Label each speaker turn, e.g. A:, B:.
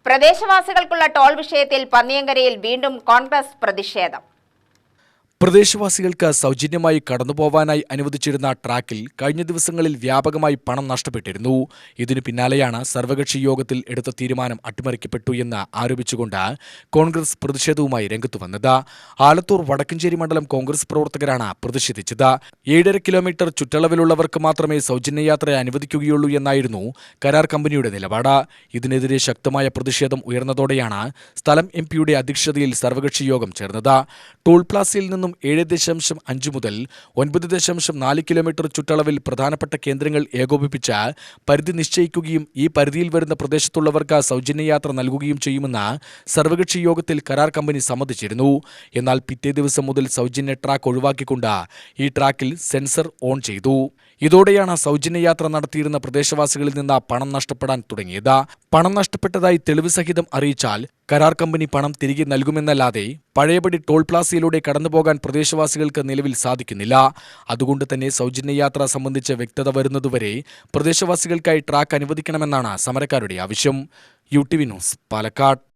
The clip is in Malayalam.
A: പ്രദേശവാസികൾക്കുള്ള ടോൾ വിഷയത്തിൽ പന്നിയങ്കരയിൽ വീണ്ടും കോൺഗ്രസ് പ്രതിഷേധം.
B: പ്രദേശവാസികൾക്ക് സൗജന്യമായി കടന്നുപോവാനായി അനുവദിച്ചിരുന്ന ട്രാക്കിൽ കഴിഞ്ഞ ദിവസങ്ങളിൽ വ്യാപകമായി പണം നഷ്ടപ്പെട്ടിരുന്നു. ഇതിനു പിന്നാലെയാണ് സർവകക്ഷി യോഗത്തിൽ എടുത്ത തീരുമാനം അട്ടിമറിക്കപ്പെട്ടു എന്ന് ആരോപിച്ചുകൊണ്ട് കോൺഗ്രസ് പ്രതിഷേധവുമായി രംഗത്തുവന്നത്. ആലത്തൂർ വടക്കഞ്ചേരി മണ്ഡലം കോൺഗ്രസ് പ്രവർത്തകരാണ് പ്രതിഷേധിച്ചത്. 7.5 കിലോമീറ്റർ ചുറ്റളവിലുള്ളവർക്ക് മാത്രമേ സൗജന്യയാത്ര അനുവദിക്കുകയുള്ളൂ എന്നായിരുന്നു കരാർ കമ്പനിയുടെ നിലപാട്. ഇതിനെതിരെ ശക്തമായ പ്രതിഷേധം ഉയർന്നതോടെയാണ് സ്ഥലം എംപിയുടെ അധ്യക്ഷതയിൽ സർവകക്ഷി യോഗം ചേർന്നത്. ടോൾ പ്ലാസയിൽ നിന്നും 7.5 മുതൽ 9.4 കിലോമീറ്റർ ചുറ്റളവിൽ പ്രധാനപ്പെട്ട കേന്ദ്രങ്ങൾ ഏകോപിപ്പിച്ച് പരിധി നിശ്ചയിക്കുകയും ഈ പരിധിയിൽ വരുന്ന പ്രദേശത്തുള്ളവർക്ക് സൗജന്യയാത്ര നൽകുകയും ചെയ്യുമെന്ന് സർവകക്ഷി യോഗത്തിൽ കരാർ കമ്പനി സമ്മതിച്ചിരുന്നു. എന്നാൽ പിറ്റേ ദിവസം മുതൽ സൗജന്യ ട്രാക്ക് ഒഴിവാക്കിക്കൊണ്ട് ഈ ട്രാക്കിൽ സെൻസർ ഓൺ ചെയ്തു. ഇതോടെയാണ് സൗജന്യയാത്ര നടത്തിയിരുന്ന പ്രദേശവാസികളിൽ നിന്ന് പണം നഷ്ടപ്പെടാൻ തുടങ്ങിയത്. പണം നഷ്ടപ്പെട്ടതായി തെളിവ് സഹിതം അറിയിച്ചാൽ കരാർ കമ്പനി പണം തിരികെ നൽകുമെന്നല്ലാതെ പഴയപടി ടോൾ പ്ലാസയിലൂടെ കടന്നുപോകാൻ പ്രദേശവാസികൾക്ക് നിലവിൽ സാധിക്കുന്നില്ല. അതുകൊണ്ട് തന്നെ സൗജന്യയാത്ര സംബന്ധിച്ച് വ്യക്തത വരുന്നതുവരെ പ്രദേശവാസികൾക്കായി ട്രാക്ക് അനുവദിക്കണമെന്നാണ് സമരക്കാരുടെ ആവശ്യം. UTV news, Palakkad.